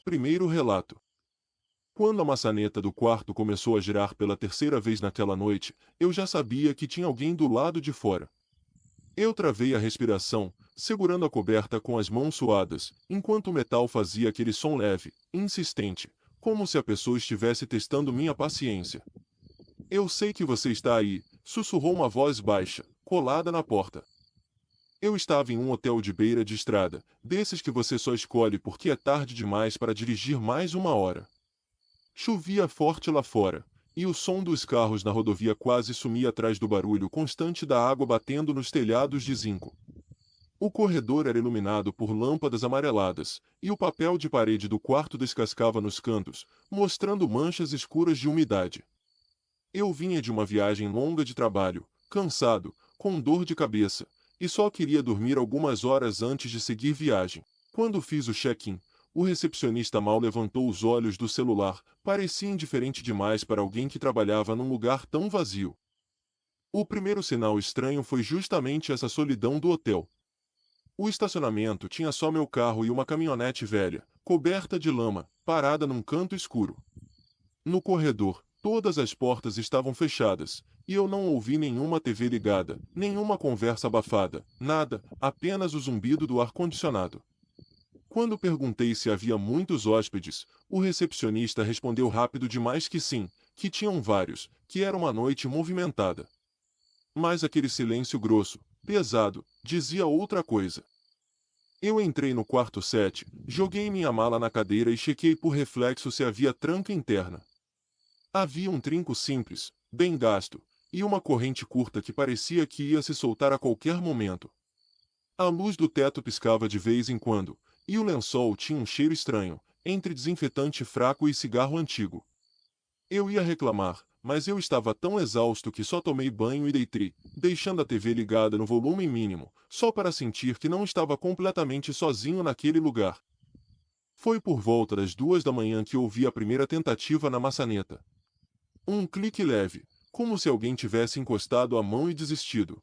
Primeiro relato. Quando a maçaneta do quarto começou a girar pela terceira vez naquela noite, eu já sabia que tinha alguém do lado de fora. Eu travei a respiração, segurando a coberta com as mãos suadas, enquanto o metal fazia aquele som leve, insistente, como se a pessoa estivesse testando minha paciência. Eu sei que você está aí, sussurrou uma voz baixa, colada na porta. Eu estava em um hotel de beira de estrada, desses que você só escolhe porque é tarde demais para dirigir mais uma hora. Chovia forte lá fora, e o som dos carros na rodovia quase sumia atrás do barulho constante da água batendo nos telhados de zinco. O corredor era iluminado por lâmpadas amareladas, e o papel de parede do quarto descascava nos cantos, mostrando manchas escuras de umidade. Eu vinha de uma viagem longa de trabalho, cansado, com dor de cabeça, e só queria dormir algumas horas antes de seguir viagem. Quando fiz o check-in, o recepcionista mal levantou os olhos do celular, parecia indiferente demais para alguém que trabalhava num lugar tão vazio. O primeiro sinal estranho foi justamente essa solidão do hotel. O estacionamento tinha só meu carro e uma caminhonete velha, coberta de lama, parada num canto escuro. No corredor, todas as portas estavam fechadas, e eu não ouvi nenhuma TV ligada, nenhuma conversa abafada, nada, apenas o zumbido do ar-condicionado. Quando perguntei se havia muitos hóspedes, o recepcionista respondeu rápido demais que sim, que tinham vários, que era uma noite movimentada. Mas aquele silêncio grosso, pesado, dizia outra coisa. Eu entrei no quarto 7, joguei minha mala na cadeira e chequei por reflexo se havia tranca interna. Havia um trinco simples, bem gasto, e uma corrente curta que parecia que ia se soltar a qualquer momento. A luz do teto piscava de vez em quando, e o lençol tinha um cheiro estranho, entre desinfetante fraco e cigarro antigo. Eu ia reclamar, mas eu estava tão exausto que só tomei banho e deitei, deixando a TV ligada no volume mínimo, só para sentir que não estava completamente sozinho naquele lugar. Foi por volta das 2 da manhã que ouvi a primeira tentativa na maçaneta. Um clique leve, como se alguém tivesse encostado a mão e desistido.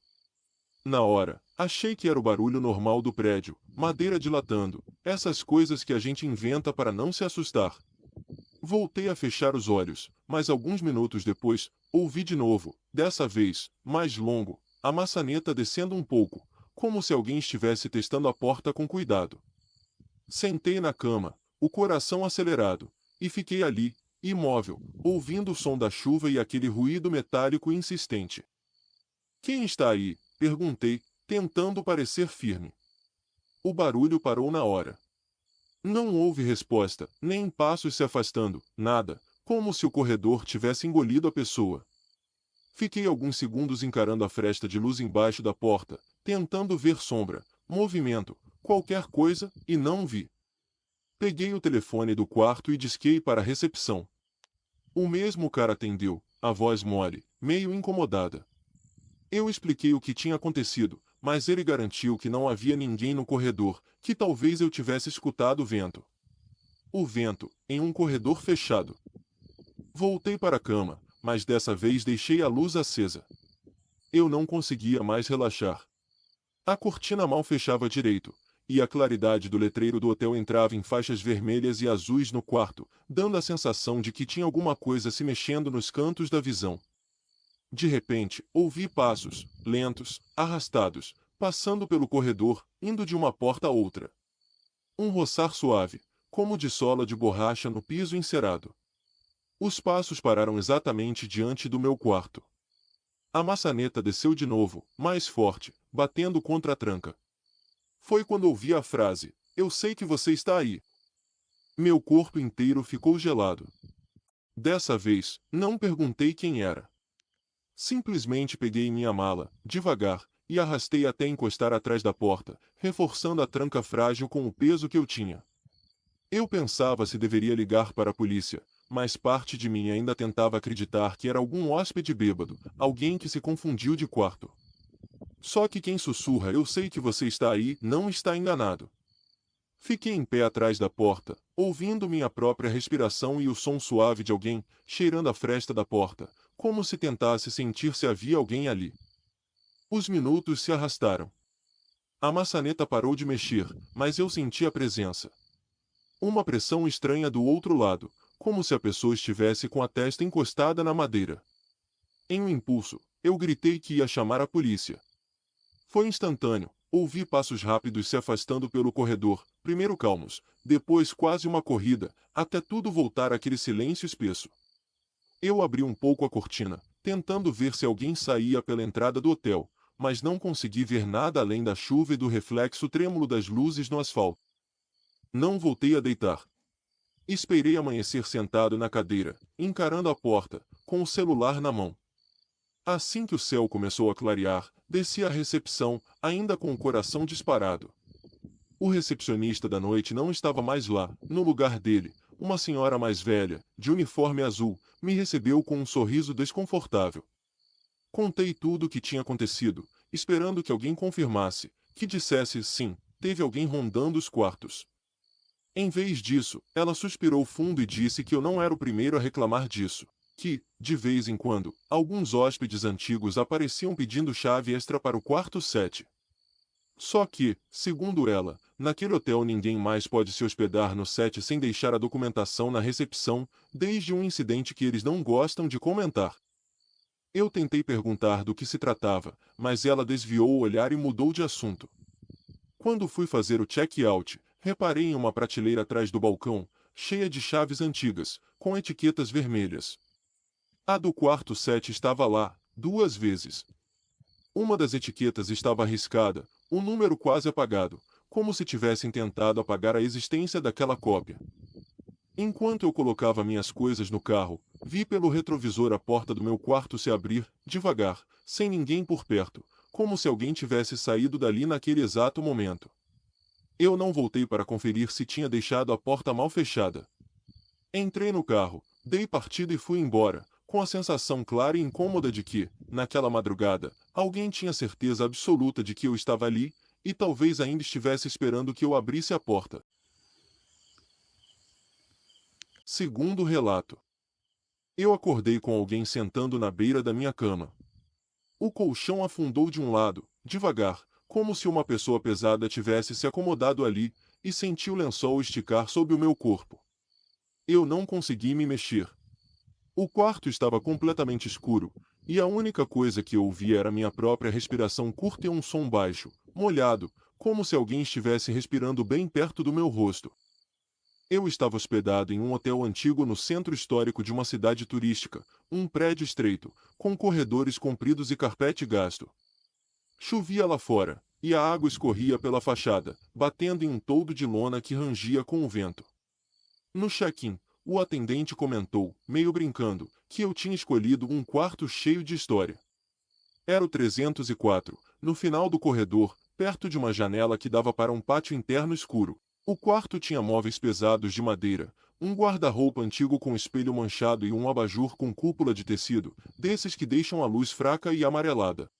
Na hora, achei que era o barulho normal do prédio, madeira dilatando, essas coisas que a gente inventa para não se assustar. Voltei a fechar os olhos, mas alguns minutos depois, ouvi de novo, dessa vez, mais longo, a maçaneta descendo um pouco, como se alguém estivesse testando a porta com cuidado. Sentei na cama, o coração acelerado, e fiquei ali, imóvel, ouvindo o som da chuva e aquele ruído metálico insistente. Quem está aí? Perguntei, tentando parecer firme. O barulho parou na hora. Não houve resposta, nem passos se afastando, nada, como se o corredor tivesse engolido a pessoa. Fiquei alguns segundos encarando a fresta de luz embaixo da porta, tentando ver sombra, movimento, qualquer coisa, e não vi. Peguei o telefone do quarto e disquei para a recepção. O mesmo cara atendeu, a voz mole, meio incomodada. Eu expliquei o que tinha acontecido, mas ele garantiu que não havia ninguém no corredor, que talvez eu tivesse escutado o vento. O vento, em um corredor fechado. Voltei para a cama, mas dessa vez deixei a luz acesa. Eu não conseguia mais relaxar. A cortina mal fechava direito, e a claridade do letreiro do hotel entrava em faixas vermelhas e azuis no quarto, dando a sensação de que tinha alguma coisa se mexendo nos cantos da visão. De repente, ouvi passos, lentos, arrastados, passando pelo corredor, indo de uma porta a outra. Um roçar suave, como de sola de borracha no piso encerado. Os passos pararam exatamente diante do meu quarto. A maçaneta desceu de novo, mais forte, batendo contra a tranca. Foi quando ouvi a frase: "Eu sei que você está aí." Meu corpo inteiro ficou gelado. Dessa vez, não perguntei quem era. Simplesmente peguei minha mala, devagar, e arrastei até encostar atrás da porta, reforçando a tranca frágil com o peso que eu tinha. Eu pensava se deveria ligar para a polícia, mas parte de mim ainda tentava acreditar que era algum hóspede bêbado, alguém que se confundiu de quarto. Só que quem sussurra "eu sei que você está aí" não está enganado. Fiquei em pé atrás da porta, ouvindo minha própria respiração e o som suave de alguém, cheirando a fresta da porta, como se tentasse sentir se havia alguém ali. Os minutos se arrastaram. A maçaneta parou de mexer, mas eu senti a presença. Uma pressão estranha do outro lado, como se a pessoa estivesse com a testa encostada na madeira. Em um impulso, eu gritei que ia chamar a polícia. Foi instantâneo. Ouvi passos rápidos se afastando pelo corredor, primeiro calmos, depois quase uma corrida, até tudo voltar àquele silêncio espesso. Eu abri um pouco a cortina, tentando ver se alguém saía pela entrada do hotel, mas não consegui ver nada além da chuva e do reflexo trêmulo das luzes no asfalto. Não voltei a deitar. Esperei amanhecer sentado na cadeira, encarando a porta, com o celular na mão. Assim que o céu começou a clarear, desci à recepção, ainda com o coração disparado. O recepcionista da noite não estava mais lá. No lugar dele, uma senhora mais velha, de uniforme azul, me recebeu com um sorriso desconfortável. Contei tudo o que tinha acontecido, esperando que alguém confirmasse, que dissesse sim, teve alguém rondando os quartos. Em vez disso, ela suspirou fundo e disse que eu não era o primeiro a reclamar disso, que, de vez em quando, alguns hóspedes antigos apareciam pedindo chave extra para o quarto 7. Só que, segundo ela, naquele hotel ninguém mais pode se hospedar no 7 sem deixar a documentação na recepção, desde um incidente que eles não gostam de comentar. Eu tentei perguntar do que se tratava, mas ela desviou o olhar e mudou de assunto. Quando fui fazer o check-out, reparei em uma prateleira atrás do balcão, cheia de chaves antigas, com etiquetas vermelhas. A do quarto 7 estava lá, 2 vezes. Uma das etiquetas estava arriscada, o número quase apagado, como se tivessem tentado apagar a existência daquela cópia. Enquanto eu colocava minhas coisas no carro, vi pelo retrovisor a porta do meu quarto se abrir, devagar, sem ninguém por perto, como se alguém tivesse saído dali naquele exato momento. Eu não voltei para conferir se tinha deixado a porta mal fechada. Entrei no carro, dei partida e fui embora, com a sensação clara e incômoda de que, naquela madrugada, alguém tinha certeza absoluta de que eu estava ali, e talvez ainda estivesse esperando que eu abrisse a porta. Segundo relato. Eu acordei com alguém sentando na beira da minha cama. O colchão afundou de um lado, devagar, como se uma pessoa pesada tivesse se acomodado ali, e senti o lençol esticar sob o meu corpo. Eu não consegui me mexer. O quarto estava completamente escuro, e a única coisa que eu ouvia era minha própria respiração curta e um som baixo, molhado, como se alguém estivesse respirando bem perto do meu rosto. Eu estava hospedado em um hotel antigo no centro histórico de uma cidade turística, um prédio estreito, com corredores compridos e carpete gasto. Chovia lá fora, e a água escorria pela fachada, batendo em um toldo de lona que rangia com o vento. No check-in, o atendente comentou, meio brincando, que eu tinha escolhido um quarto cheio de história. Era o 304, no final do corredor, perto de uma janela que dava para um pátio interno escuro. O quarto tinha móveis pesados de madeira, um guarda-roupa antigo com espelho manchado e um abajur com cúpula de tecido, desses que deixam a luz fraca e amarelada.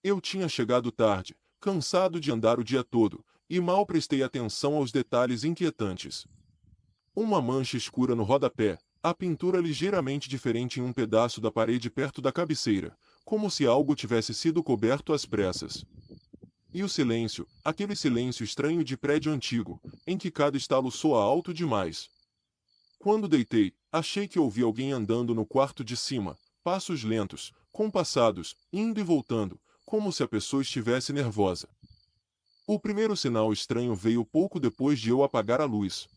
Eu tinha chegado tarde, cansado de andar o dia todo, e mal prestei atenção aos detalhes inquietantes. Uma mancha escura no rodapé, a pintura ligeiramente diferente em um pedaço da parede perto da cabeceira, como se algo tivesse sido coberto às pressas. E o silêncio, aquele silêncio estranho de prédio antigo, em que cada estalo soa alto demais. Quando deitei, achei que ouvi alguém andando no quarto de cima, passos lentos, compassados, indo e voltando, como se a pessoa estivesse nervosa. O primeiro sinal estranho veio pouco depois de eu apagar a luz.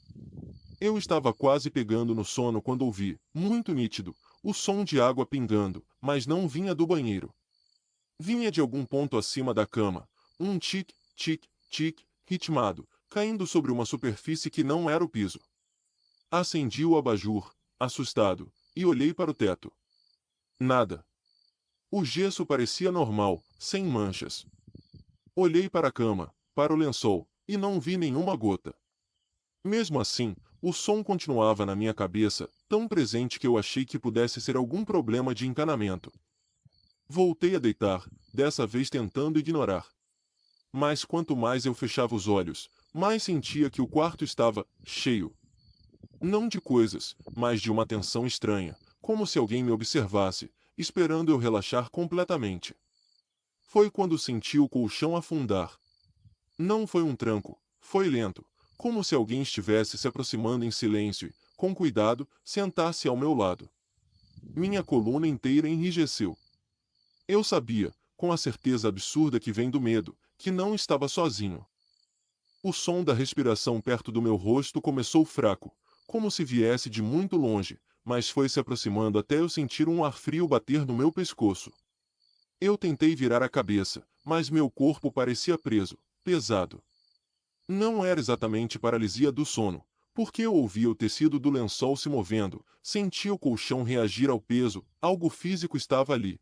Eu estava quase pegando no sono quando ouvi, muito nítido, o som de água pingando, mas não vinha do banheiro. Vinha de algum ponto acima da cama, um tic, tic, tic, ritmado, caindo sobre uma superfície que não era o piso. Acendi o abajur, assustado, e olhei para o teto. Nada. O gesso parecia normal, sem manchas. Olhei para a cama, para o lençol, e não vi nenhuma gota. Mesmo assim, o som continuava na minha cabeça, tão presente que eu achei que pudesse ser algum problema de encanamento. Voltei a deitar, dessa vez tentando ignorar. Mas quanto mais eu fechava os olhos, mais sentia que o quarto estava cheio. Não de coisas, mas de uma tensão estranha, como se alguém me observasse, esperando eu relaxar completamente. Foi quando senti o colchão afundar. Não foi um tranco, foi lento, como se alguém estivesse se aproximando em silêncio e, com cuidado, sentasse ao meu lado. Minha coluna inteira enrijeceu. Eu sabia, com a certeza absurda que vem do medo, que não estava sozinho. O som da respiração perto do meu rosto começou fraco, como se viesse de muito longe, mas foi se aproximando até eu sentir um ar frio bater no meu pescoço. Eu tentei virar a cabeça, mas meu corpo parecia preso, pesado. Não era exatamente paralisia do sono, porque eu ouvia o tecido do lençol se movendo, sentia o colchão reagir ao peso, algo físico estava ali.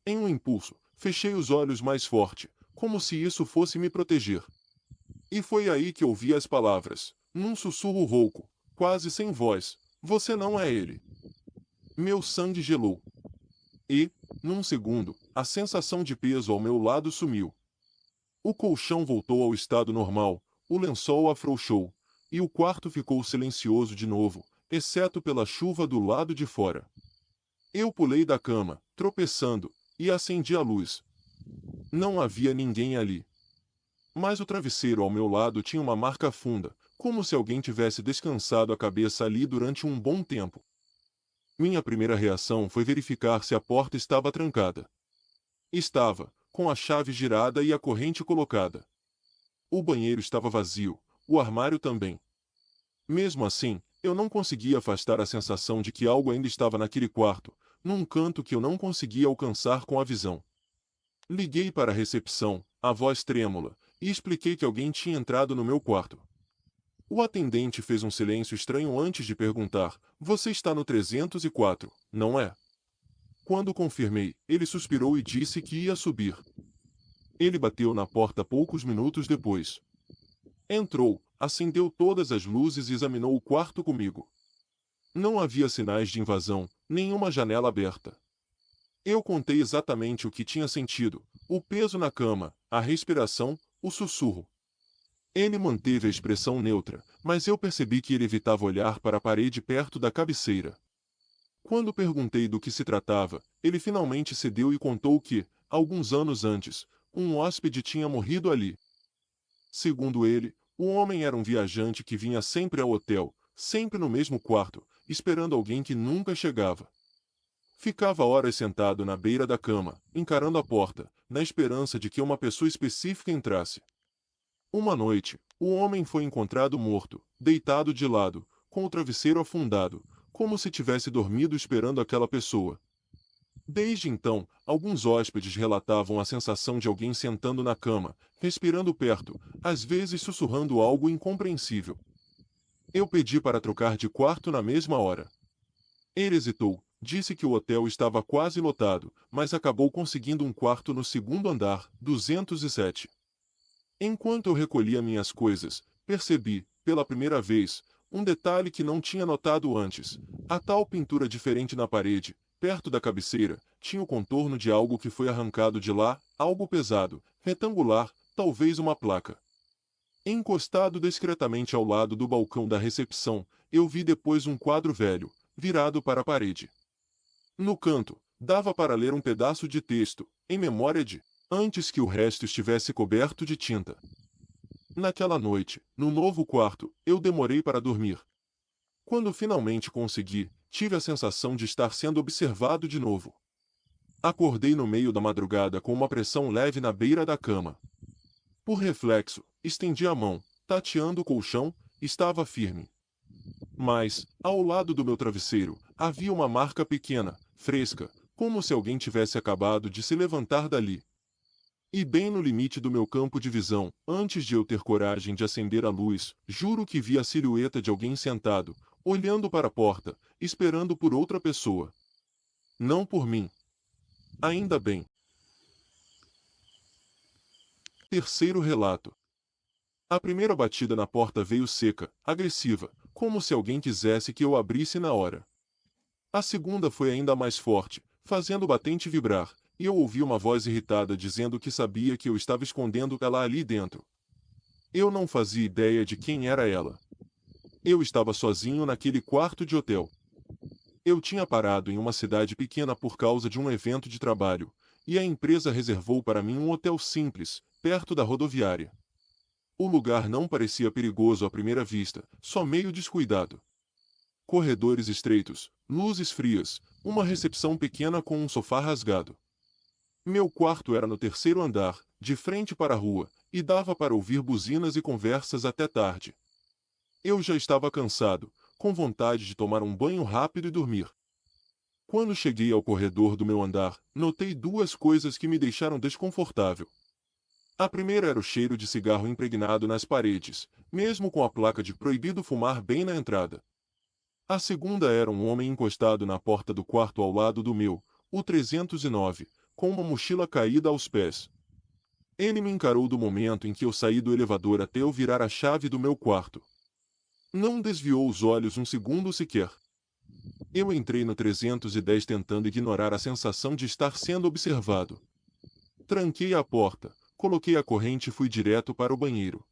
Em um impulso, fechei os olhos mais forte, como se isso fosse me proteger. E foi aí que ouvi as palavras, num sussurro rouco, quase sem voz: "Você não é ele." Meu sangue gelou. E, num segundo, a sensação de peso ao meu lado sumiu. O colchão voltou ao estado normal, o lençol afrouxou, e o quarto ficou silencioso de novo, exceto pela chuva do lado de fora. Eu pulei da cama, tropeçando, e acendi a luz. Não havia ninguém ali. Mas o travesseiro ao meu lado tinha uma marca funda, como se alguém tivesse descansado a cabeça ali durante um bom tempo. Minha primeira reação foi verificar se a porta estava trancada. Estava, com a chave girada e a corrente colocada. O banheiro estava vazio, o armário também. Mesmo assim, eu não conseguia afastar a sensação de que algo ainda estava naquele quarto, num canto que eu não conseguia alcançar com a visão. Liguei para a recepção, a voz trêmula, e expliquei que alguém tinha entrado no meu quarto. O atendente fez um silêncio estranho antes de perguntar: "Você está no 304, não é?" Quando confirmei, ele suspirou e disse que ia subir. Ele bateu na porta poucos minutos depois. Entrou, acendeu todas as luzes e examinou o quarto comigo. Não havia sinais de invasão, nenhuma janela aberta. Eu contei exatamente o que tinha sentido: o peso na cama, a respiração, o sussurro. Ele manteve a expressão neutra, mas eu percebi que ele evitava olhar para a parede perto da cabeceira. Quando perguntei do que se tratava, ele finalmente cedeu e contou que, alguns anos antes, um hóspede tinha morrido ali. Segundo ele, o homem era um viajante que vinha sempre ao hotel, sempre no mesmo quarto, esperando alguém que nunca chegava. Ficava horas sentado na beira da cama, encarando a porta, na esperança de que uma pessoa específica entrasse. Uma noite, o homem foi encontrado morto, deitado de lado, com o travesseiro afundado, como se tivesse dormido esperando aquela pessoa. Desde então, alguns hóspedes relatavam a sensação de alguém sentando na cama, respirando perto, às vezes sussurrando algo incompreensível. Eu pedi para trocar de quarto na mesma hora. Ele hesitou, disse que o hotel estava quase lotado, mas acabou conseguindo um quarto no segundo andar, 207. Enquanto eu recolhia minhas coisas, percebi, pela primeira vez, um detalhe que não tinha notado antes: a tal pintura diferente na parede, perto da cabeceira, tinha o contorno de algo que foi arrancado de lá, algo pesado, retangular, talvez uma placa. Encostado discretamente ao lado do balcão da recepção, eu vi depois um quadro velho, virado para a parede. No canto, dava para ler um pedaço de texto, em memória de, antes que o resto estivesse coberto de tinta. Naquela noite, no novo quarto, eu demorei para dormir. Quando finalmente consegui, tive a sensação de estar sendo observado de novo. Acordei no meio da madrugada com uma pressão leve na beira da cama. Por reflexo, estendi a mão, tateando o colchão, estava firme. Mas, ao lado do meu travesseiro, havia uma marca pequena, fresca, como se alguém tivesse acabado de se levantar dali. E bem no limite do meu campo de visão, antes de eu ter coragem de acender a luz, juro que vi a silhueta de alguém sentado, olhando para a porta, esperando por outra pessoa. Não por mim. Ainda bem. Terceiro relato. A primeira batida na porta veio seca, agressiva, como se alguém quisesse que eu abrisse na hora. A segunda foi ainda mais forte, fazendo o batente vibrar, e eu ouvi uma voz irritada dizendo que sabia que eu estava escondendo ela ali dentro. Eu não fazia ideia de quem era ela. Eu estava sozinho naquele quarto de hotel. Eu tinha parado em uma cidade pequena por causa de um evento de trabalho, e a empresa reservou para mim um hotel simples, perto da rodoviária. O lugar não parecia perigoso à primeira vista, só meio descuidado. Corredores estreitos, luzes frias, uma recepção pequena com um sofá rasgado. Meu quarto era no terceiro andar, de frente para a rua, e dava para ouvir buzinas e conversas até tarde. Eu já estava cansado, com vontade de tomar um banho rápido e dormir. Quando cheguei ao corredor do meu andar, notei duas coisas que me deixaram desconfortável. A primeira era o cheiro de cigarro impregnado nas paredes, mesmo com a placa de proibido fumar bem na entrada. A segunda era um homem encostado na porta do quarto ao lado do meu, o 309, com uma mochila caída aos pés. Ele me encarou do momento em que eu saí do elevador até eu virar a chave do meu quarto. Não desviou os olhos um segundo sequer. Eu entrei no 310 tentando ignorar a sensação de estar sendo observado. Tranquei a porta, coloquei a corrente e fui direto para o banheiro.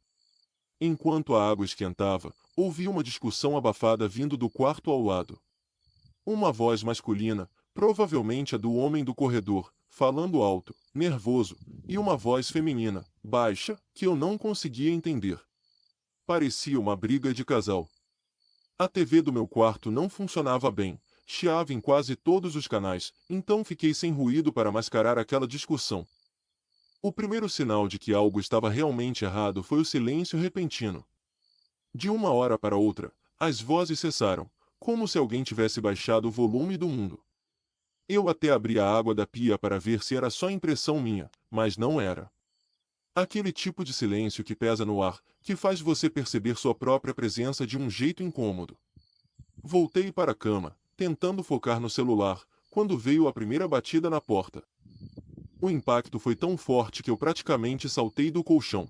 Enquanto a água esquentava, ouvi uma discussão abafada vindo do quarto ao lado. Uma voz masculina, provavelmente a do homem do corredor, falando alto, nervoso, e uma voz feminina, baixa, que eu não conseguia entender. Parecia uma briga de casal. A TV do meu quarto não funcionava bem, chiava em quase todos os canais, então fiquei sem ruído para mascarar aquela discussão. O primeiro sinal de que algo estava realmente errado foi o silêncio repentino. De uma hora para outra, as vozes cessaram, como se alguém tivesse baixado o volume do mundo. Eu até abri a água da pia para ver se era só impressão minha, mas não era. Aquele tipo de silêncio que pesa no ar, que faz você perceber sua própria presença de um jeito incômodo. Voltei para a cama, tentando focar no celular, quando veio a primeira batida na porta. O impacto foi tão forte que eu praticamente saltei do colchão.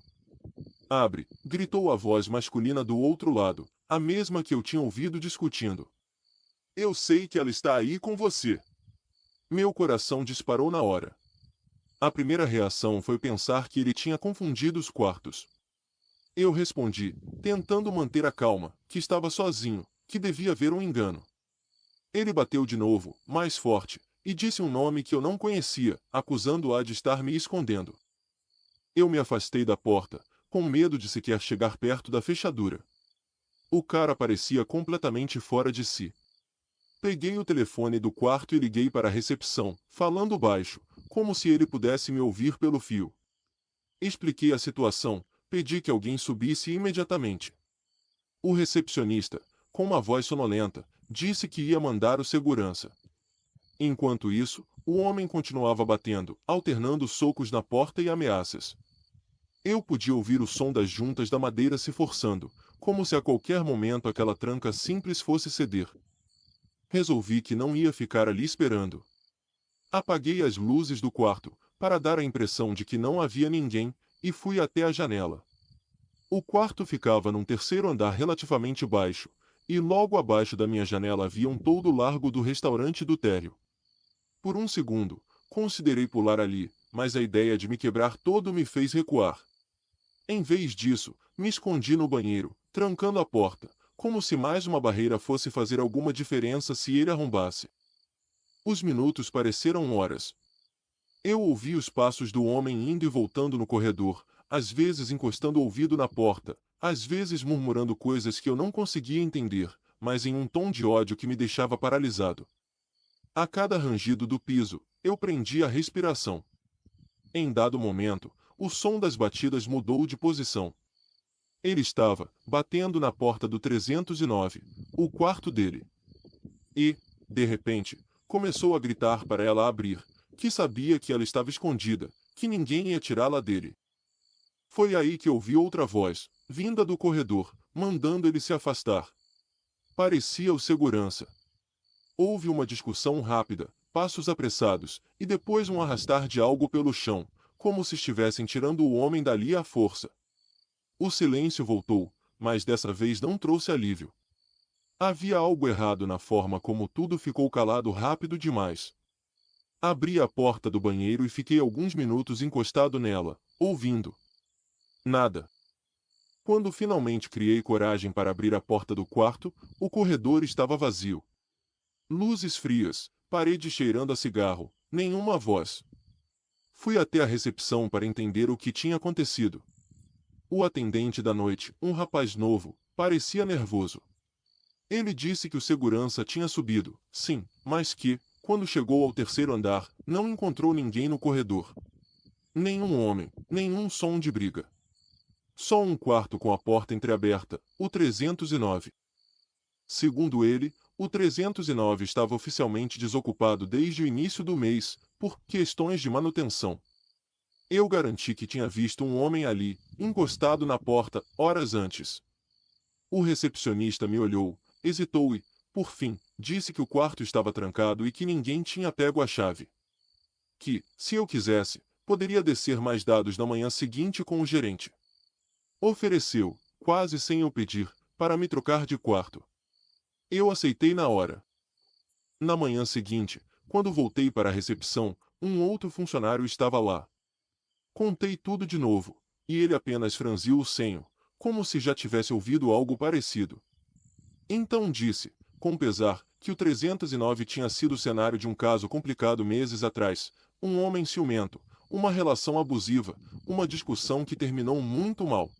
Abre, gritou a voz masculina do outro lado, a mesma que eu tinha ouvido discutindo. Eu sei que ela está aí com você. Meu coração disparou na hora. A primeira reação foi pensar que ele tinha confundido os quartos. Eu respondi, tentando manter a calma, que estava sozinho, que devia haver um engano. Ele bateu de novo, mais forte, e disse um nome que eu não conhecia, acusando-a de estar me escondendo. Eu me afastei da porta, com medo de sequer chegar perto da fechadura. O cara parecia completamente fora de si. Peguei o telefone do quarto e liguei para a recepção, falando baixo, como se ele pudesse me ouvir pelo fio. Expliquei a situação, pedi que alguém subisse imediatamente. O recepcionista, com uma voz sonolenta, disse que ia mandar o segurança. Enquanto isso, o homem continuava batendo, alternando socos na porta e ameaças. Eu podia ouvir o som das juntas da madeira se forçando, como se a qualquer momento aquela tranca simples fosse ceder. Resolvi que não ia ficar ali esperando. Apaguei as luzes do quarto, para dar a impressão de que não havia ninguém, e fui até a janela. O quarto ficava num terceiro andar relativamente baixo, e logo abaixo da minha janela havia um toldo largo do restaurante do térreo. Por um segundo, considerei pular ali, mas a ideia de me quebrar todo me fez recuar. Em vez disso, me escondi no banheiro, trancando a porta, como se mais uma barreira fosse fazer alguma diferença se ele arrombasse. Os minutos pareceram horas. Eu ouvi os passos do homem indo e voltando no corredor, às vezes encostando o ouvido na porta, às vezes murmurando coisas que eu não conseguia entender, mas em um tom de ódio que me deixava paralisado. A cada rangido do piso, eu prendi a respiração. Em dado momento, o som das batidas mudou de posição. Ele estava batendo na porta do 309, o quarto dele. E, de repente, começou a gritar para ela abrir, que sabia que ela estava escondida, que ninguém ia tirá-la dele. Foi aí que ouvi outra voz, vinda do corredor, mandando ele se afastar. Parecia o segurança. Houve uma discussão rápida, passos apressados, e depois um arrastar de algo pelo chão, como se estivessem tirando o homem dali à força. O silêncio voltou, mas dessa vez não trouxe alívio. Havia algo errado na forma como tudo ficou calado rápido demais. Abri a porta do banheiro e fiquei alguns minutos encostado nela, ouvindo. Nada. Quando finalmente criei coragem para abrir a porta do quarto, o corredor estava vazio. Luzes frias, parede cheirando a cigarro, nenhuma voz. Fui até a recepção para entender o que tinha acontecido. O atendente da noite, um rapaz novo, parecia nervoso. Ele disse que o segurança tinha subido, sim, mas que, quando chegou ao terceiro andar, não encontrou ninguém no corredor. Nenhum homem, nenhum som de briga. Só um quarto com a porta entreaberta, o 309. Segundo ele, o 309 estava oficialmente desocupado desde o início do mês, por questões de manutenção. Eu garanti que tinha visto um homem ali, encostado na porta, horas antes. O recepcionista me olhou, hesitou e, por fim, disse que o quarto estava trancado e que ninguém tinha pego a chave. Que, se eu quisesse, poderia descer mais dados na manhã seguinte com o gerente. Ofereceu, quase sem eu pedir, para me trocar de quarto. Eu aceitei na hora. Na manhã seguinte, quando voltei para a recepção, um outro funcionário estava lá. Contei tudo de novo, e ele apenas franziu o senho, como se já tivesse ouvido algo parecido. Então disse, com pesar, que o 309 tinha sido o cenário de um caso complicado meses atrás, um homem ciumento, uma relação abusiva, uma discussão que terminou muito mal.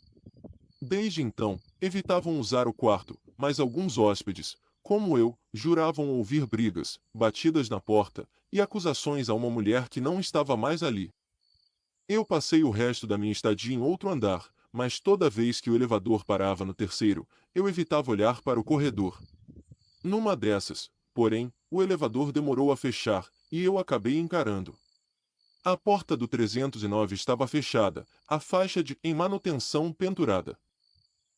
Desde então, evitavam usar o quarto, mas alguns hóspedes, como eu, juravam ouvir brigas, batidas na porta, e acusações a uma mulher que não estava mais ali. Eu passei o resto da minha estadia em outro andar, mas toda vez que o elevador parava no terceiro, eu evitava olhar para o corredor. Numa dessas, porém, o elevador demorou a fechar, e eu acabei encarando. A porta do 309 estava fechada, a faixa de "em manutenção" pendurada.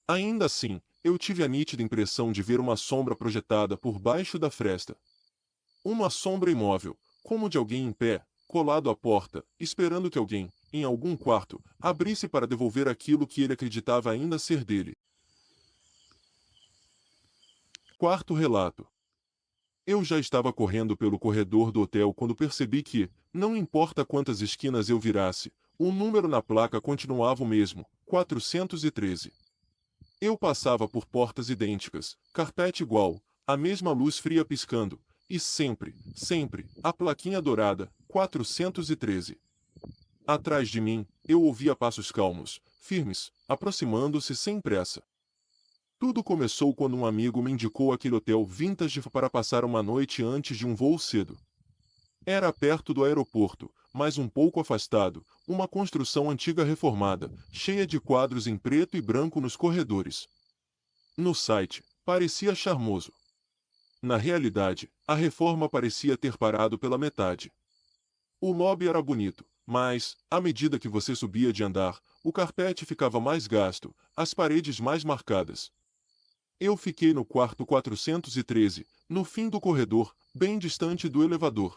Ainda assim, eu tive a nítida impressão de ver uma sombra projetada por baixo da fresta. Uma sombra imóvel, como de alguém em pé, colado à porta, esperando que alguém, em algum quarto, abrisse para devolver aquilo que ele acreditava ainda ser dele. Quarto relato. Eu já estava correndo pelo corredor do hotel quando percebi que, não importa quantas esquinas eu virasse, o número na placa continuava o mesmo, 413. Eu passava por portas idênticas, carpete igual, a mesma luz fria piscando, e sempre, sempre, a plaquinha dourada, 413. Atrás de mim, eu ouvia passos calmos, firmes, aproximando-se sem pressa. Tudo começou quando um amigo me indicou aquele hotel vintage para passar uma noite antes de um voo cedo. Era perto do aeroporto, mas um pouco afastado, uma construção antiga reformada, cheia de quadros em preto e branco nos corredores. No site, parecia charmoso. Na realidade, a reforma parecia ter parado pela metade. O lobby era bonito, mas, à medida que você subia de andar, o carpete ficava mais gasto, as paredes mais marcadas. Eu fiquei no quarto 413, no fim do corredor, bem distante do elevador.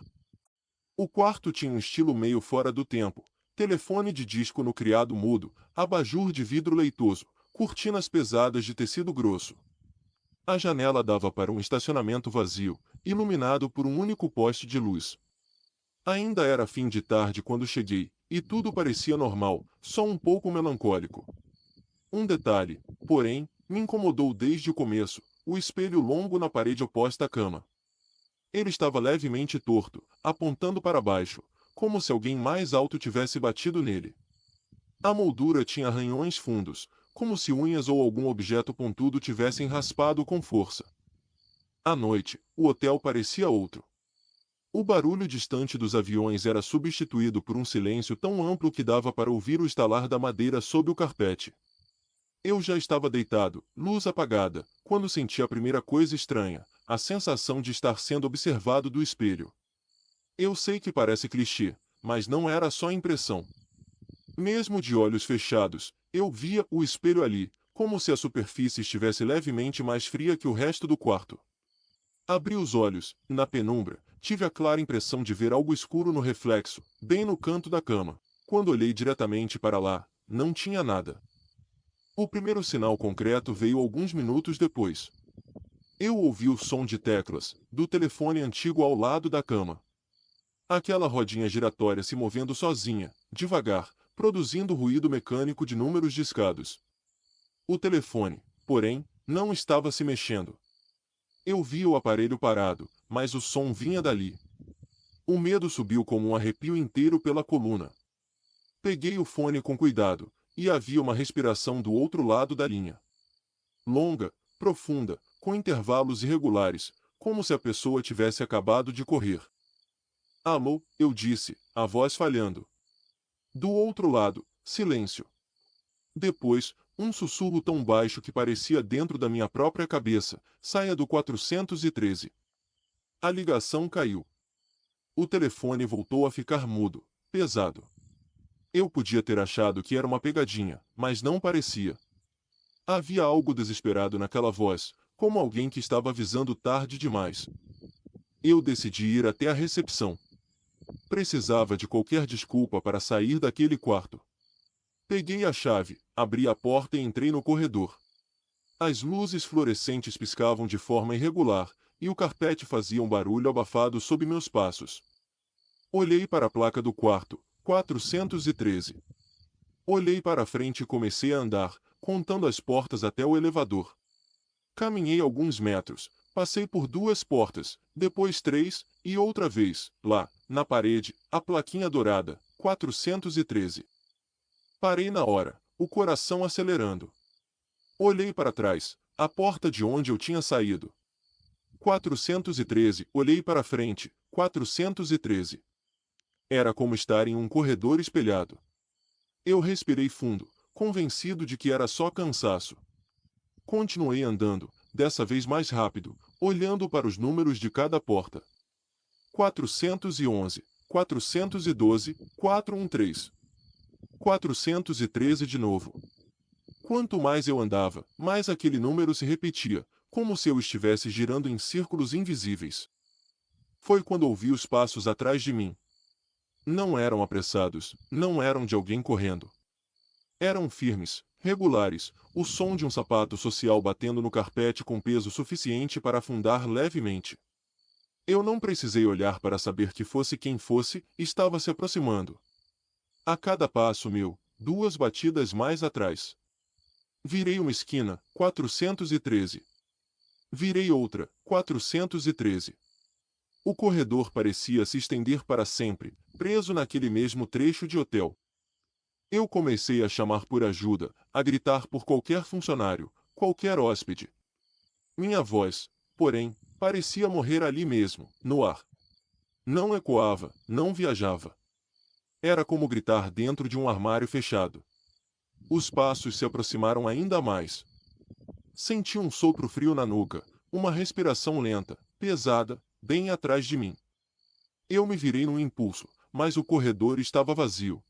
O quarto tinha um estilo meio fora do tempo, telefone de disco no criado mudo, abajur de vidro leitoso, cortinas pesadas de tecido grosso. A janela dava para um estacionamento vazio, iluminado por um único poste de luz. Ainda era fim de tarde quando cheguei, e tudo parecia normal, só um pouco melancólico. Um detalhe, porém, me incomodou desde o começo: o espelho longo na parede oposta à cama. Ele estava levemente torto, apontando para baixo, como se alguém mais alto tivesse batido nele. A moldura tinha arranhões fundos, como se unhas ou algum objeto pontudo tivessem raspado com força. À noite, o hotel parecia outro. O barulho distante dos aviões era substituído por um silêncio tão amplo que dava para ouvir o estalar da madeira sob o carpete. Eu já estava deitado, luz apagada, quando senti a primeira coisa estranha, a sensação de estar sendo observado do espelho. Eu sei que parece clichê, mas não era só impressão. Mesmo de olhos fechados, eu via o espelho ali, como se a superfície estivesse levemente mais fria que o resto do quarto. Abri os olhos, na penumbra, tive a clara impressão de ver algo escuro no reflexo, bem no canto da cama. Quando olhei diretamente para lá, não tinha nada. O primeiro sinal concreto veio alguns minutos depois. Eu ouvi o som de teclas, do telefone antigo ao lado da cama. Aquela rodinha giratória se movendo sozinha, devagar, produzindo ruído mecânico de números discados. O telefone, porém, não estava se mexendo. Eu vi o aparelho parado, mas o som vinha dali. O medo subiu como um arrepio inteiro pela coluna. Peguei o fone com cuidado, e havia uma respiração do outro lado da linha. Longa, profunda, com intervalos irregulares, como se a pessoa tivesse acabado de correr. Alô, eu disse, a voz falhando. Do outro lado, silêncio. Depois, um sussurro tão baixo que parecia dentro da minha própria cabeça, saia do 413. A ligação caiu. O telefone voltou a ficar mudo, pesado. Eu podia ter achado que era uma pegadinha, mas não parecia. Havia algo desesperado naquela voz, como alguém que estava avisando tarde demais. Eu decidi ir até a recepção. Precisava de qualquer desculpa para sair daquele quarto. Peguei a chave, abri a porta e entrei no corredor. As luzes fluorescentes piscavam de forma irregular, e o carpete fazia um barulho abafado sob meus passos. Olhei para a placa do quarto, 413. Olhei para a frente e comecei a andar, contando as portas até o elevador. Caminhei alguns metros, passei por 2 portas, depois 3, e outra vez, lá, na parede, a plaquinha dourada, 413. Parei na hora, o coração acelerando. Olhei para trás, a porta de onde eu tinha saído. 413, olhei para frente, 413. Era como estar em um corredor espelhado. Eu respirei fundo, convencido de que era só cansaço. Continuei andando, dessa vez mais rápido, olhando para os números de cada porta. 411, 412, 413. 413 de novo. Quanto mais eu andava, mais aquele número se repetia, como se eu estivesse girando em círculos invisíveis. Foi quando ouvi os passos atrás de mim. Não eram apressados, não eram de alguém correndo. Eram firmes, regulares, o som de um sapato social batendo no carpete com peso suficiente para afundar levemente. Eu não precisei olhar para saber que fosse quem fosse, estava se aproximando. A cada passo meu, 2 batidas mais atrás. Virei uma esquina, 413. Virei outra, 413. O corredor parecia se estender para sempre, preso naquele mesmo trecho de hotel. Eu comecei a chamar por ajuda, a gritar por qualquer funcionário, qualquer hóspede. Minha voz, porém, parecia morrer ali mesmo, no ar. Não ecoava, não viajava. Era como gritar dentro de um armário fechado. Os passos se aproximaram ainda mais. Senti um sopro frio na nuca, uma respiração lenta, pesada, bem atrás de mim. Eu me virei num impulso, mas o corredor estava vazio.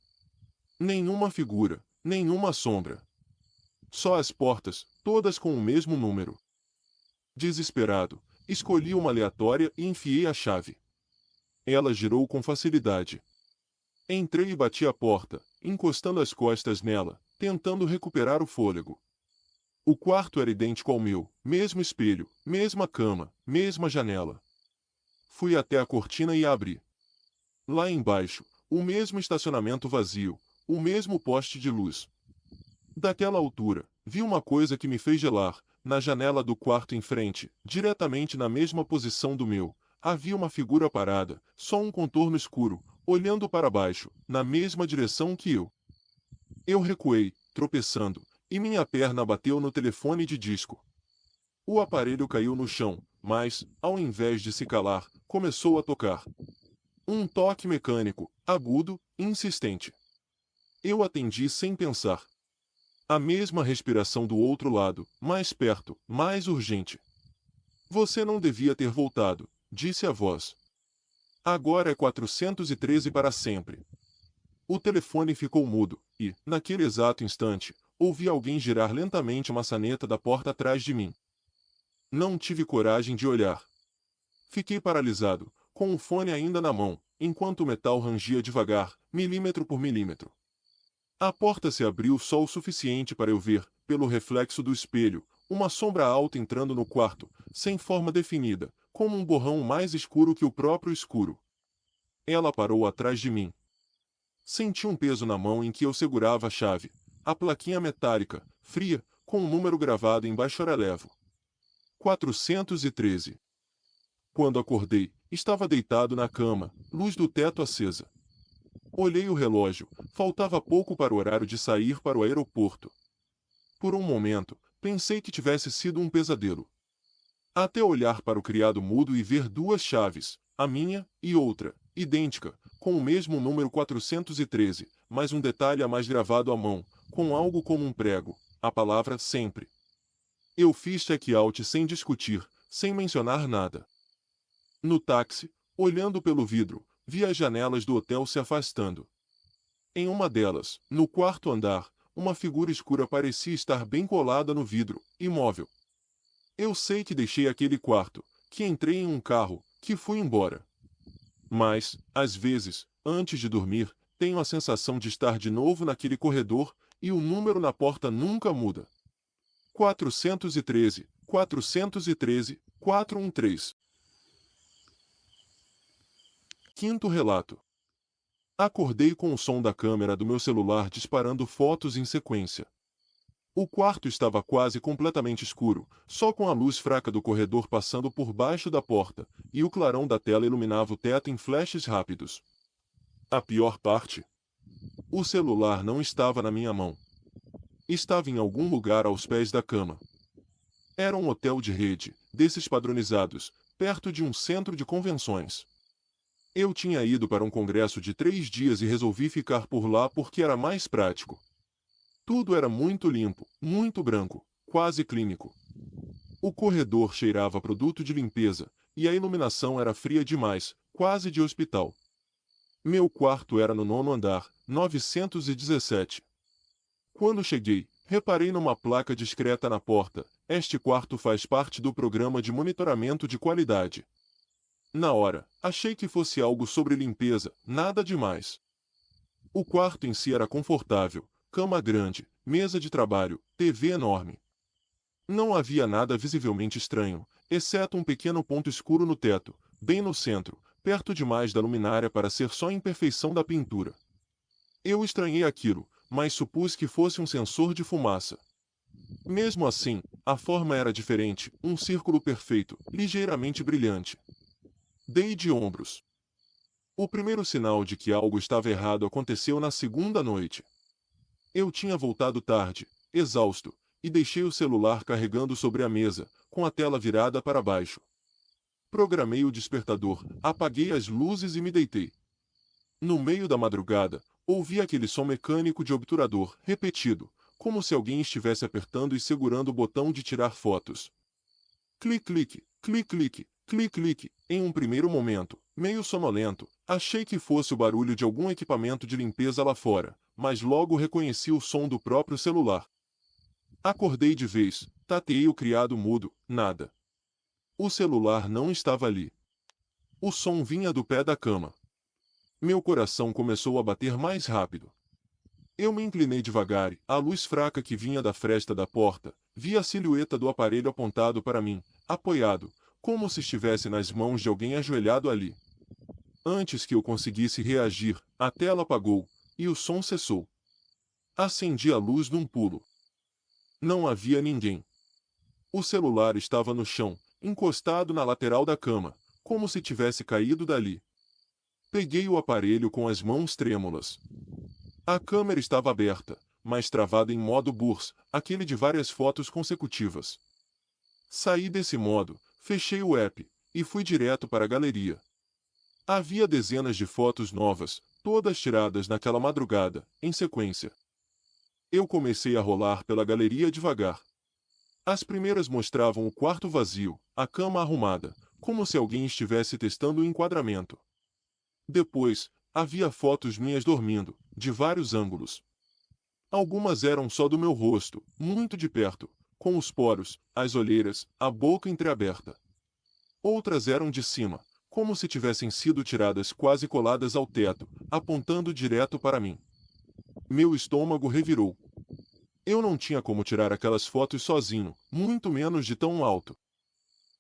Nenhuma figura, nenhuma sombra. Só as portas, todas com o mesmo número. Desesperado, escolhi uma aleatória e enfiei a chave. Ela girou com facilidade. Entrei e bati a porta, encostando as costas nela, tentando recuperar o fôlego. O quarto era idêntico ao meu, mesmo espelho, mesma cama, mesma janela. Fui até a cortina e a abri. Lá embaixo, o mesmo estacionamento vazio, o mesmo poste de luz. Daquela altura, vi uma coisa que me fez gelar. Na janela do quarto em frente, diretamente na mesma posição do meu, havia uma figura parada, só um contorno escuro, olhando para baixo, na mesma direção que eu. Eu recuei, tropeçando, e minha perna bateu no telefone de disco. O aparelho caiu no chão, mas, ao invés de se calar, começou a tocar. Um toque mecânico, agudo, insistente. Eu atendi sem pensar. A mesma respiração do outro lado, mais perto, mais urgente. Você não devia ter voltado, disse a voz. Agora é 413 para sempre. O telefone ficou mudo, e, naquele exato instante, ouvi alguém girar lentamente a maçaneta da porta atrás de mim. Não tive coragem de olhar. Fiquei paralisado, com o fone ainda na mão, enquanto o metal rangia devagar, milímetro por milímetro. A porta se abriu só o suficiente para eu ver, pelo reflexo do espelho, uma sombra alta entrando no quarto, sem forma definida, como um borrão mais escuro que o próprio escuro. Ela parou atrás de mim. Senti um peso na mão em que eu segurava a chave, a plaquinha metálica, fria, com um número gravado em baixo-relevo. 413. Quando acordei, estava deitado na cama, luz do teto acesa. Olhei o relógio, faltava pouco para o horário de sair para o aeroporto. Por um momento, pensei que tivesse sido um pesadelo. Até olhar para o criado mudo e ver duas chaves, a minha e outra, idêntica, com o mesmo número 413, mas um detalhe a mais gravado à mão, com algo como um prego, a palavra sempre. Eu fiz check-out sem discutir, sem mencionar nada. No táxi, olhando pelo vidro, vi as janelas do hotel se afastando. Em uma delas, no quarto andar, uma figura escura parecia estar bem colada no vidro, imóvel. Eu sei que deixei aquele quarto, que entrei em um carro, que fui embora. Mas, às vezes, antes de dormir, tenho a sensação de estar de novo naquele corredor, e o número na porta nunca muda. 413, 413, 413. Quinto relato. Acordei com o som da câmera do meu celular disparando fotos em sequência. O quarto estava quase completamente escuro, só com a luz fraca do corredor passando por baixo da porta, e o clarão da tela iluminava o teto em flashes rápidos. A pior parte? O celular não estava na minha mão. Estava em algum lugar aos pés da cama. Era um hotel de rede, desses padronizados, perto de um centro de convenções. Eu tinha ido para um congresso de 3 dias e resolvi ficar por lá porque era mais prático. Tudo era muito limpo, muito branco, quase clínico. O corredor cheirava a produto de limpeza, e a iluminação era fria demais, quase de hospital. Meu quarto era no 9º andar, 917. Quando cheguei, reparei numa placa discreta na porta: este quarto faz parte do programa de monitoramento de qualidade. Na hora, achei que fosse algo sobre limpeza, nada demais. O quarto em si era confortável, cama grande, mesa de trabalho, TV enorme. Não havia nada visivelmente estranho, exceto um pequeno ponto escuro no teto, bem no centro, perto demais da luminária para ser só imperfeição da pintura. Eu estranhei aquilo, mas supus que fosse um sensor de fumaça. Mesmo assim, a forma era diferente, um círculo perfeito, ligeiramente brilhante. Dei de ombros. O primeiro sinal de que algo estava errado aconteceu na segunda noite. Eu tinha voltado tarde, exausto, e deixei o celular carregando sobre a mesa, com a tela virada para baixo. Programei o despertador, apaguei as luzes e me deitei. No meio da madrugada, ouvi aquele som mecânico de obturador, repetido, como se alguém estivesse apertando e segurando o botão de tirar fotos. Clique-clique, clique-clique, clique-clique. Em um primeiro momento, meio sonolento, achei que fosse o barulho de algum equipamento de limpeza lá fora, mas logo reconheci o som do próprio celular. Acordei de vez, tateei o criado mudo, nada. O celular não estava ali. O som vinha do pé da cama. Meu coração começou a bater mais rápido. Eu me inclinei devagar e, à luz fraca que vinha da fresta da porta, vi a silhueta do aparelho apontado para mim, apoiado, como se estivesse nas mãos de alguém ajoelhado ali. Antes que eu conseguisse reagir, a tela apagou, e o som cessou. Acendi a luz num pulo. Não havia ninguém. O celular estava no chão, encostado na lateral da cama, como se tivesse caído dali. Peguei o aparelho com as mãos trêmulas. A câmera estava aberta, mas travada em modo BURS, aquele de várias fotos consecutivas. Saí desse modo, fechei o app, e fui direto para a galeria. Havia dezenas de fotos novas, todas tiradas naquela madrugada, em sequência. Eu comecei a rolar pela galeria devagar. As primeiras mostravam o quarto vazio, a cama arrumada, como se alguém estivesse testando o enquadramento. Depois, havia fotos minhas dormindo, de vários ângulos. Algumas eram só do meu rosto, muito de perto, com os poros, as olheiras, a boca entreaberta. Outras eram de cima, como se tivessem sido tiradas quase coladas ao teto, apontando direto para mim. Meu estômago revirou. Eu não tinha como tirar aquelas fotos sozinho, muito menos de tão alto.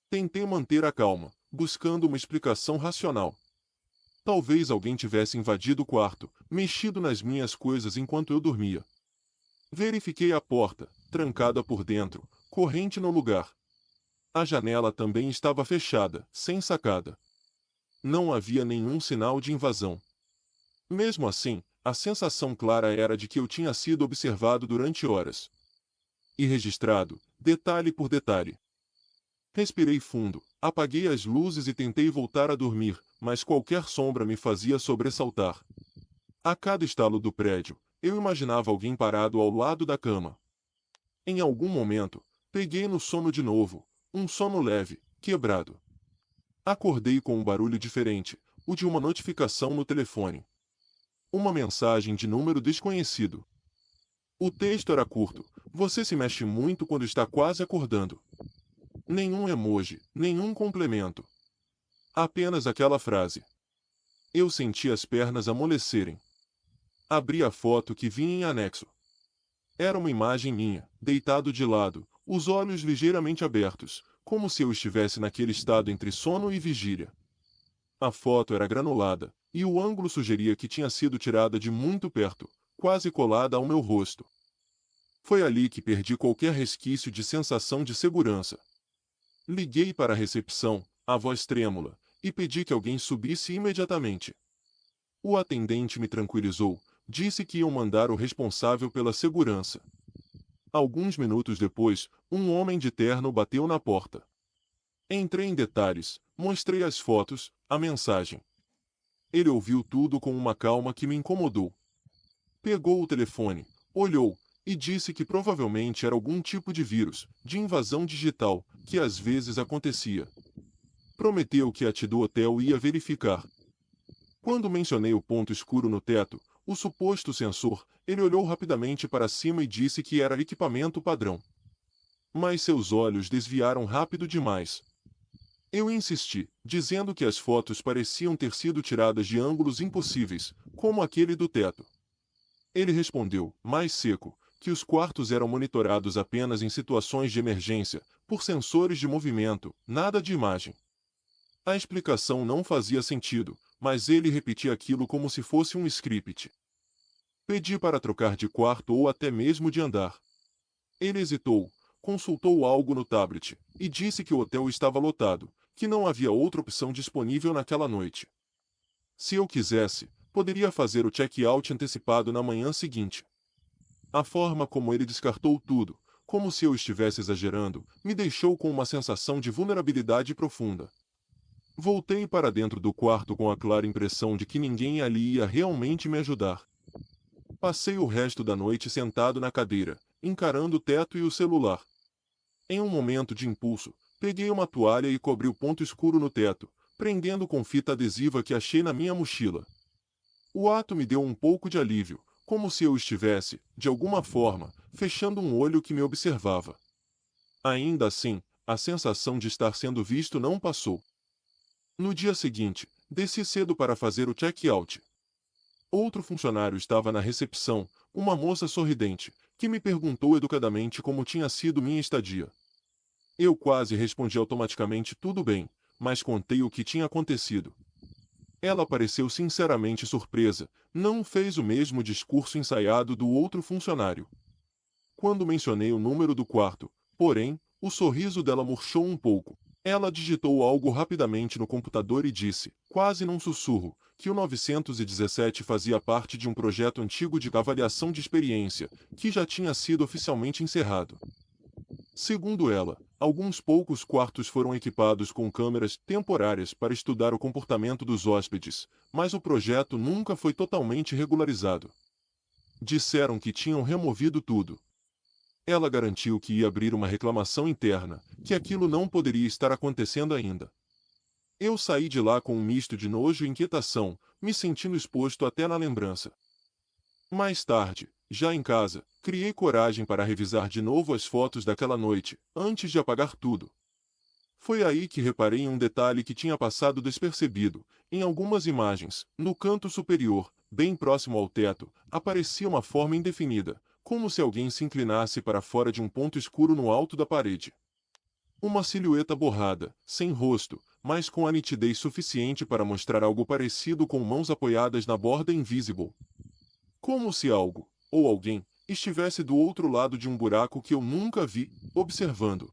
Tentei manter a calma, buscando uma explicação racional. Talvez alguém tivesse invadido o quarto, mexido nas minhas coisas enquanto eu dormia. Verifiquei a porta, trancada por dentro, corrente no lugar. A janela também estava fechada, sem sacada. Não havia nenhum sinal de invasão. Mesmo assim, a sensação clara era de que eu tinha sido observado durante horas. E registrado, detalhe por detalhe. Respirei fundo, apaguei as luzes e tentei voltar a dormir, mas qualquer sombra me fazia sobressaltar. A cada estalo do prédio, eu imaginava alguém parado ao lado da cama. Em algum momento, peguei no sono de novo, um sono leve, quebrado. Acordei com um barulho diferente, o de uma notificação no telefone. Uma mensagem de número desconhecido. O texto era curto: você se mexe muito quando está quase acordando. Nenhum emoji, nenhum complemento. Apenas aquela frase. Eu senti as pernas amolecerem. Abri a foto que vinha em anexo. Era uma imagem minha, deitado de lado, os olhos ligeiramente abertos, como se eu estivesse naquele estado entre sono e vigília. A foto era granulada, e o ângulo sugeria que tinha sido tirada de muito perto, quase colada ao meu rosto. Foi ali que perdi qualquer resquício de sensação de segurança. Liguei para a recepção, a voz trêmula, e pedi que alguém subisse imediatamente. O atendente me tranquilizou, disse que iam mandar o responsável pela segurança. Alguns minutos depois, um homem de terno bateu na porta. Entrei em detalhes, mostrei as fotos, a mensagem. Ele ouviu tudo com uma calma que me incomodou. Pegou o telefone, olhou, e disse que provavelmente era algum tipo de vírus, de invasão digital, que às vezes acontecia. Prometeu que a TI do hotel ia verificar. Quando mencionei o ponto escuro no teto, o suposto sensor, ele olhou rapidamente para cima e disse que era equipamento padrão. Mas seus olhos desviaram rápido demais. Eu insisti, dizendo que as fotos pareciam ter sido tiradas de ângulos impossíveis, como aquele do teto. Ele respondeu, mais seco, que os quartos eram monitorados apenas em situações de emergência, por sensores de movimento, nada de imagem. A explicação não fazia sentido, mas ele repetia aquilo como se fosse um script. Pedi para trocar de quarto ou até mesmo de andar. Ele hesitou, consultou algo no tablet, e disse que o hotel estava lotado, que não havia outra opção disponível naquela noite. Se eu quisesse, poderia fazer o check-out antecipado na manhã seguinte. A forma como ele descartou tudo, como se eu estivesse exagerando, me deixou com uma sensação de vulnerabilidade profunda. Voltei para dentro do quarto com a clara impressão de que ninguém ali ia realmente me ajudar. Passei o resto da noite sentado na cadeira, encarando o teto e o celular. Em um momento de impulso, peguei uma toalha e cobri o ponto escuro no teto, prendendo com fita adesiva que achei na minha mochila. O ato me deu um pouco de alívio, como se eu estivesse, de alguma forma, fechando um olho que me observava. Ainda assim, a sensação de estar sendo visto não passou. No dia seguinte, desci cedo para fazer o check-out. Outro funcionário estava na recepção, uma moça sorridente, que me perguntou educadamente como tinha sido minha estadia. Eu quase respondi automaticamente tudo bem, mas contei o que tinha acontecido. Ela pareceu sinceramente surpresa, não fez o mesmo discurso ensaiado do outro funcionário. Quando mencionei o número do quarto, porém, o sorriso dela murchou um pouco. Ela digitou algo rapidamente no computador e disse, quase num sussurro, que o 917 fazia parte de um projeto antigo de avaliação de experiência, que já tinha sido oficialmente encerrado. Segundo ela, alguns poucos quartos foram equipados com câmeras temporárias para estudar o comportamento dos hóspedes, mas o projeto nunca foi totalmente regularizado. Disseram que tinham removido tudo. Ela garantiu que ia abrir uma reclamação interna, que aquilo não poderia estar acontecendo ainda. Eu saí de lá com um misto de nojo e inquietação, me sentindo exposto até na lembrança. Mais tarde, já em casa, criei coragem para revisar de novo as fotos daquela noite, antes de apagar tudo. Foi aí que reparei em um detalhe que tinha passado despercebido. Em algumas imagens, no canto superior, bem próximo ao teto, aparecia uma forma indefinida, como se alguém se inclinasse para fora de um ponto escuro no alto da parede. Uma silhueta borrada, sem rosto, mas com a nitidez suficiente para mostrar algo parecido com mãos apoiadas na borda invisible. Como se algo, ou alguém, estivesse do outro lado de um buraco que eu nunca vi, observando.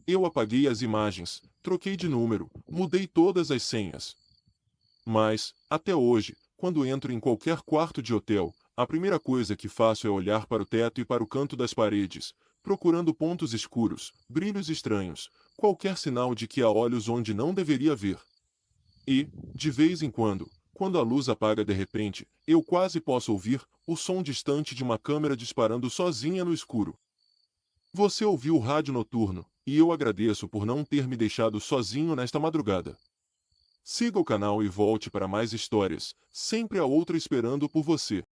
Eu apaguei as imagens, troquei de número, mudei todas as senhas. Mas, até hoje, quando entro em qualquer quarto de hotel, a primeira coisa que faço é olhar para o teto e para o canto das paredes, procurando pontos escuros, brilhos estranhos, qualquer sinal de que há olhos onde não deveria ver. E, de vez em quando a luz apaga de repente, eu quase posso ouvir o som distante de uma câmera disparando sozinha no escuro. Você ouviu o rádio noturno, e eu agradeço por não ter me deixado sozinho nesta madrugada. Siga o canal e volte para mais histórias, sempre há outra esperando por você.